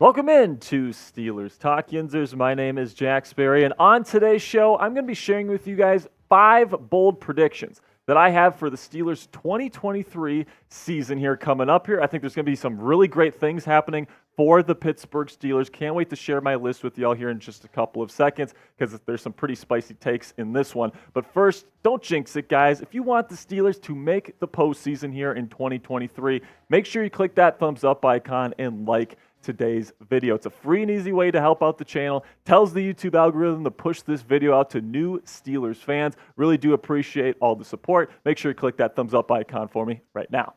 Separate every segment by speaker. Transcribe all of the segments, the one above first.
Speaker 1: Welcome in to Steelers Talk Yinzers. My name is Jack Sperry, and on today's show, I'm going to be sharing with you guys 5 bold predictions that I have for the Steelers' 2023 season here coming up here. I think there's going to be some really great things happening for the Pittsburgh Steelers. Can't wait to share my list with y'all here in just a couple of seconds because there's some pretty spicy takes in this one. But first, don't jinx it, guys. If you want the Steelers to make the postseason here in 2023, make sure you click that thumbs up icon and like today's video. It's a free and easy way to help out the channel. Tells the YouTube algorithm to push this video out to new Steelers fans. Really do appreciate all the support. Make sure you click that thumbs up icon for me right now.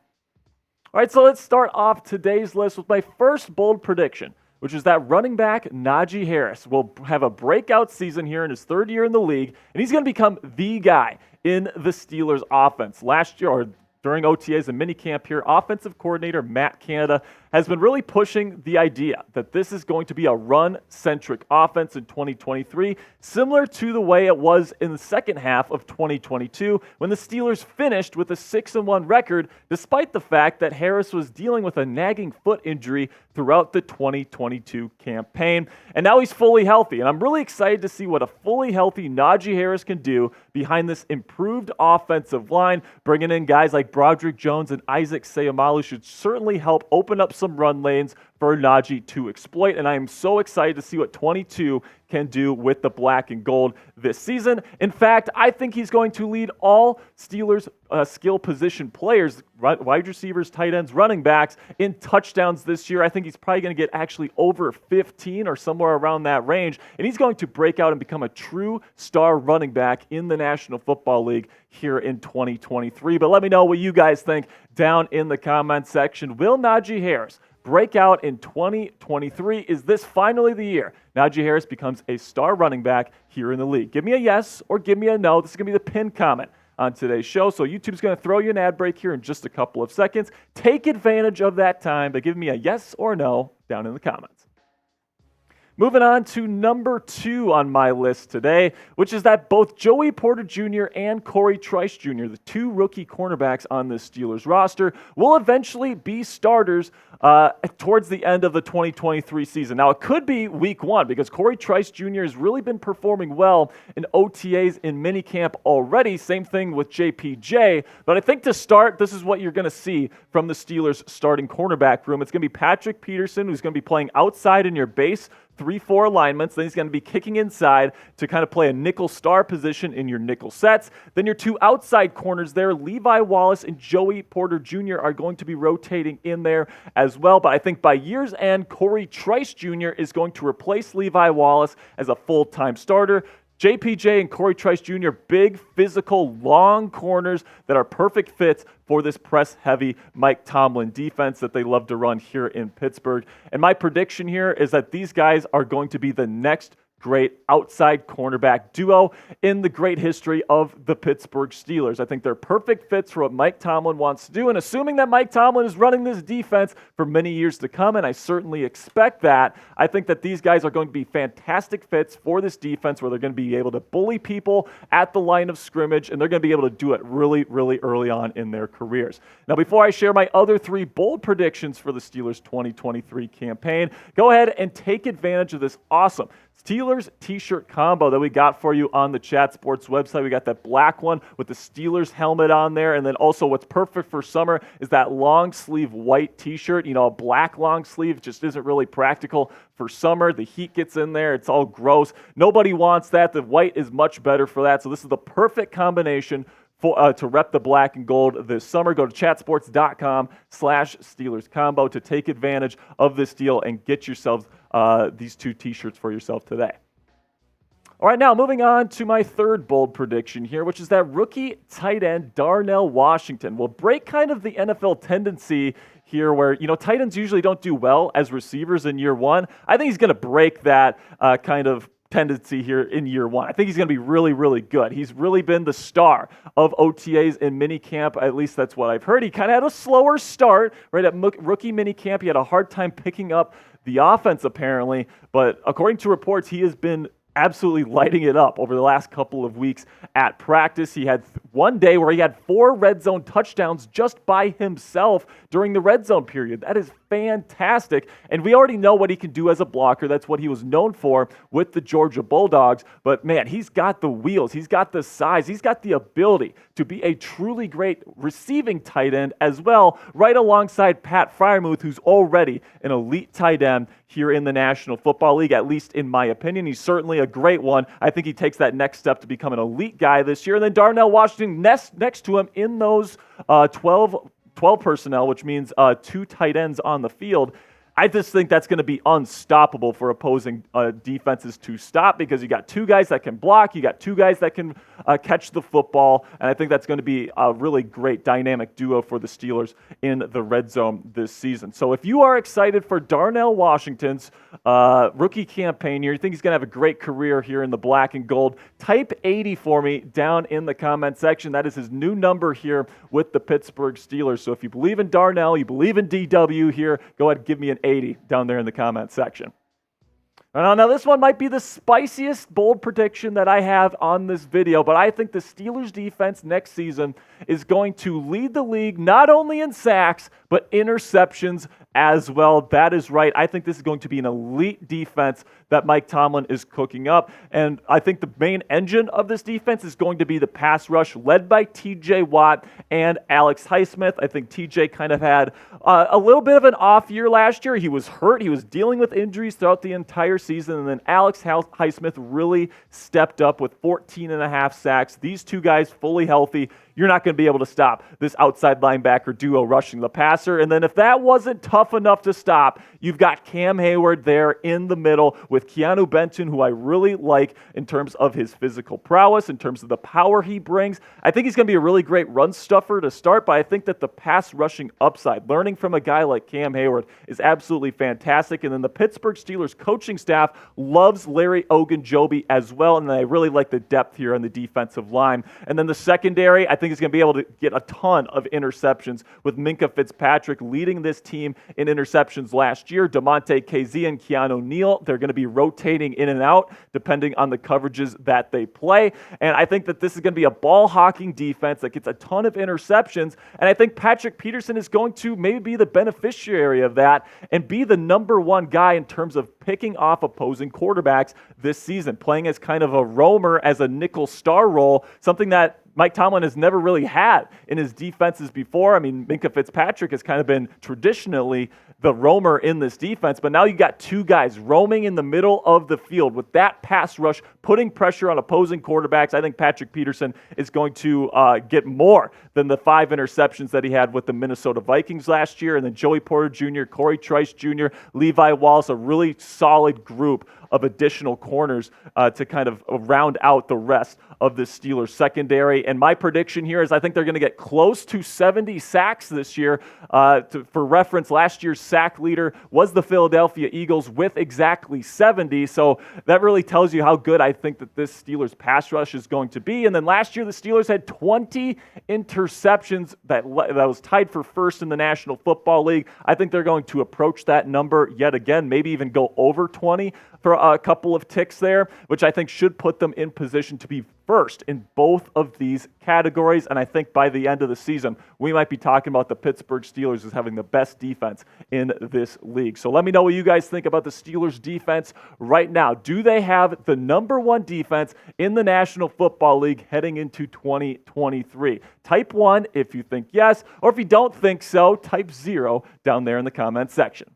Speaker 1: All right, so let's start off today's list with my first bold prediction, which is that running back Najee Harris will have a breakout season here in his 3rd year in the league, and he's going to become the guy in the Steelers offense. Last year, or during OTAs and minicamp here, offensive coordinator Matt Canada has been really pushing the idea that this is going to be a run-centric offense in 2023, similar to the way it was in the second half of 2022 when the Steelers finished with a 6-1 record, despite the fact that Harris was dealing with a nagging foot injury throughout the 2022 campaign. And now he's fully healthy, and I'm really excited to see what a fully healthy Najee Harris can do behind this improved offensive line. Bringing in guys like Broderick Jones and Isaac Seumalo should certainly help open up some run lanes for Najee to exploit, and I am so excited to see what 22 can do with the black and gold this season. In fact, I think he's going to lead all Steelers skill position players, wide receivers, tight ends, running backs, in touchdowns this year. I think he's probably going to get actually over 15 or somewhere around that range, and he's going to break out and become a true star running back in the National Football League here in 2023. But let me know what you guys think down in the comment section. Will Najee Harris break out in 2023? Is this finally the year Najee Harris becomes a star running back here in the league? Give me a yes or give me a no. This is going to be the pinned comment on today's show. So YouTube's going to throw you an ad break here in just a couple of seconds. Take advantage of that time by giving me a yes or no down in the comments. Moving on to number 2 on my list today, which is that both Joey Porter Jr. and Cory Trice Jr., the 2 rookie cornerbacks on the Steelers roster, will eventually be starters towards the end of the 2023 season. Now, it could be week 1 because Cory Trice Jr. has really been performing well in OTAs in minicamp already. Same thing with JPJ. But I think to start, this is what you're going to see from the Steelers starting cornerback room. It's going to be Patrick Peterson, who's going to be playing outside in your base 3-4 alignments. Then he's going to be kicking inside to kind of play a nickel star position in your nickel sets. Then your 2 outside corners there, Levi Wallace and Joey Porter Jr. are going to be rotating in there as well. But I think by year's end, Cory Trice Jr. is going to replace Levi Wallace as a full-time starter. JPJ and Cory Trice Jr., big, physical, long corners that are perfect fits for this press-heavy Mike Tomlin defense that they love to run here in Pittsburgh. And my prediction here is that these guys are going to be the next great outside cornerback duo in the great history of the Pittsburgh Steelers. I think they're perfect fits for what Mike Tomlin wants to do, and assuming that Mike Tomlin is running this defense for many years to come, and I certainly expect that, I think that these guys are going to be fantastic fits for this defense where they're going to be able to bully people at the line of scrimmage, and they're going to be able to do it really, really early on in their careers. Now, before I share my other 3 bold predictions for the Steelers 2023 campaign, go ahead and take advantage of this awesome Steelers t-shirt combo that we got for you on the Chat Sports website. We got that black one with the Steelers helmet on there, and then also what's perfect for summer is that long sleeve white t-shirt. You know, a black long sleeve just isn't really practical for summer. The heat gets in there. It's all gross. Nobody wants that. The white is much better for that. So this is the perfect combination to rep the black and gold this summer. Go to chatsports.com/Steelers combo to take advantage of this deal and get yourselves these 2 t-shirts for yourself today. All right, now moving on to my 3rd bold prediction here, which is that rookie tight end Darnell Washington will break kind of the NFL tendency here where, you know, tight ends usually don't do well as receivers in year 1. I think he's going to break that kind of tendency here in year 1. I think he's going to be really, really good. He's really been the star of OTAs in minicamp. At least that's what I've heard. He kind of had a slower start right at rookie minicamp. He had a hard time picking up the offense apparently, but according to reports, he has been absolutely lighting it up over the last couple of weeks at practice. He had one day where he had 4 red zone touchdowns just by himself during the red zone period. That is fantastic. And we already know what he can do as a blocker. That's what he was known for with the Georgia Bulldogs. But man, he's got the wheels. He's got the size. He's got the ability to be a truly great receiving tight end as well, right alongside Pat Freiermuth, who's already an elite tight end here in the National Football League, at least in my opinion. He's certainly a great one. I think he takes that next step to become an elite guy this year. And then Darnell Washington next to him in those 12 personnel, which means 2 tight ends on the field. I just think that's going to be unstoppable for opposing defenses to stop, because you got 2 guys that can block, you got 2 guys that can catch the football, and I think that's going to be a really great dynamic duo for the Steelers in the red zone this season. So if you are excited for Darnell Washington's rookie campaign here, you think he's going to have a great career here in the black and gold, type 80 for me down in the comment section. That is his new number here with the Pittsburgh Steelers. So if you believe in Darnell, you believe in DW here, go ahead and give me an 80 down there in the comment section. Now, this one might be the spiciest bold prediction that I have on this video, but I think the Steelers defense next season is going to lead the league not only in sacks, but interceptions as well. That is right. I think this is going to be an elite defense that Mike Tomlin is cooking up. And I think the main engine of this defense is going to be the pass rush led by TJ Watt and Alex Highsmith. I think TJ kind of had a little bit of an off year last year. He was hurt. He was dealing with injuries throughout the entire season. And then Alex Highsmith really stepped up with 14.5 sacks. These 2 guys fully healthy. You're not going to be able to stop this outside linebacker duo rushing the passer. And then if that wasn't tough enough to stop, you've got Cam Heyward there in the middle with Keanu Benton, who I really like in terms of his physical prowess, in terms of the power he brings. I think he's going to be a really great run stuffer to start, but I think that the pass rushing upside, learning from a guy like Cam Heyward, is absolutely fantastic. And then the Pittsburgh Steelers coaching staff loves Larry Ogunjobi as well, and I really like the depth here on the defensive line. And then the secondary, I think is going to be able to get a ton of interceptions with Minkah Fitzpatrick leading this team in interceptions last year. DeMonte KZ and Keanu Neal, they're going to be rotating in and out depending on the coverages that they play. And I think that this is going to be a ball-hawking defense that gets a ton of interceptions. And I think Patrick Peterson is going to maybe be the beneficiary of that and be the number 1 guy in terms of picking off opposing quarterbacks this season, playing as kind of a roamer, as a nickel star role, something that Mike Tomlin has never really had in his defenses before. I mean, Minkah Fitzpatrick has kind of been traditionally the roamer in this defense, but now you got 2 guys roaming in the middle of the field with that pass rush, putting pressure on opposing quarterbacks. I think Patrick Peterson is going to get more than the 5 interceptions that he had with the Minnesota Vikings last year. And then Joey Porter Jr., Cory Trice Jr., Levi Wallace, a really solid group of additional corners to kind of round out the rest of the Steelers secondary. And my prediction here is I think they're going to get close to 70 sacks this year. For reference, last year's sack leader was the Philadelphia Eagles with exactly 70. So that really tells you how good I think that this Steelers pass rush is going to be. And then last year, the Steelers had 20 interceptions that was tied for first in the National Football League. I think they're going to approach that number yet again, maybe even go over 20 for a couple of ticks there, which I think should put them in position to be first in both of these categories. And I think by the end of the season, we might be talking about the Pittsburgh Steelers as having the best defense in this league. So let me know what you guys think about the Steelers defense right now. Do they have the number 1 defense in the National Football League heading into 2023? Type 1 if you think yes, or if you don't think so, type 0 down there in the comments section.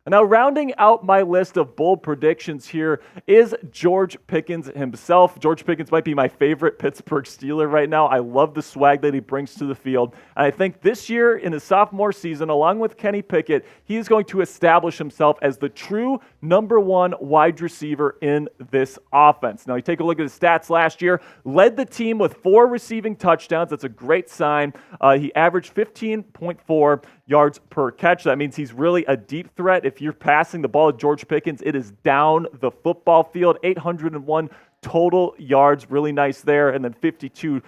Speaker 1: Now, rounding out my list of bold predictions here is George Pickens himself. George Pickens might be my favorite Pittsburgh Steeler right now. I love the swag that he brings to the field. And I think this year in his sophomore season, along with Kenny Pickett, he is going to establish himself as the true number 1 wide receiver in this offense. Now, you take a look at his stats last year, led the team with 4 receiving touchdowns. That's a great sign. He averaged 15.4 yards per catch. That means he's really a deep threat. If you're passing the ball to George Pickens, it is down the football field. 801 total yards, really nice there, and then 52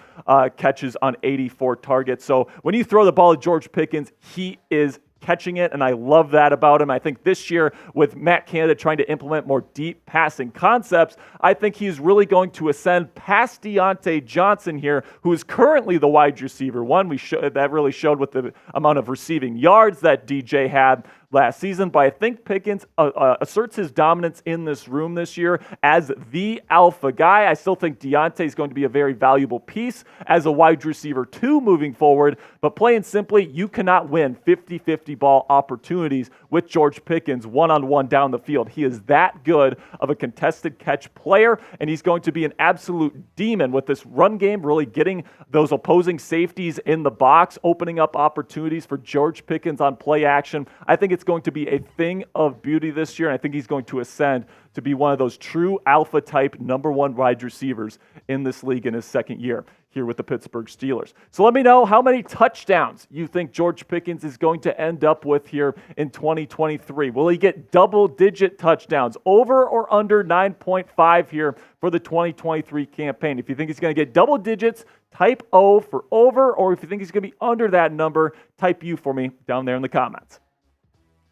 Speaker 1: catches on 84 targets. So when you throw the ball to George Pickens, he is catching it, and I love that about him. I think this year, with Matt Canada trying to implement more deep passing concepts, I think he's really going to ascend past Deontay Johnson here, who is currently the wide receiver one. That really showed with the amount of receiving yards that DJ had last season, but I think Pickens asserts his dominance in this room this year as the alpha guy. I still think Deontay is going to be a very valuable piece as a wide receiver too moving forward, but plain and simply, you cannot win 50-50 ball opportunities with George Pickens one-on-one down the field. He is that good of a contested catch player, and he's going to be an absolute demon with this run game, really getting those opposing safeties in the box, opening up opportunities for George Pickens on play action. I think it's going to be a thing of beauty this year, and I think he's going to ascend to be one of those true alpha type number one wide receivers in this league in his second year here with the Pittsburgh Steelers. So let me know how many touchdowns you think George Pickens is going to end up with here in 2023. Will he get double-digit touchdowns, over or under 9.5 here for the 2023 campaign? If you think he's going to get double digits, type O for over, or if you think he's going to be under that number, type U for me down there in the comments.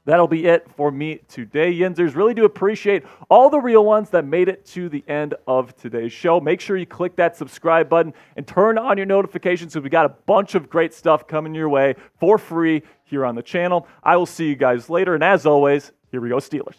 Speaker 1: That'll be it for me today, Yinzers. Really do appreciate all the real ones that made it to the end of today's show. Make sure you click that subscribe button and turn on your notifications because we got a bunch of great stuff coming your way for free here on the channel. I will see you guys later, and as always, here we go, Steelers.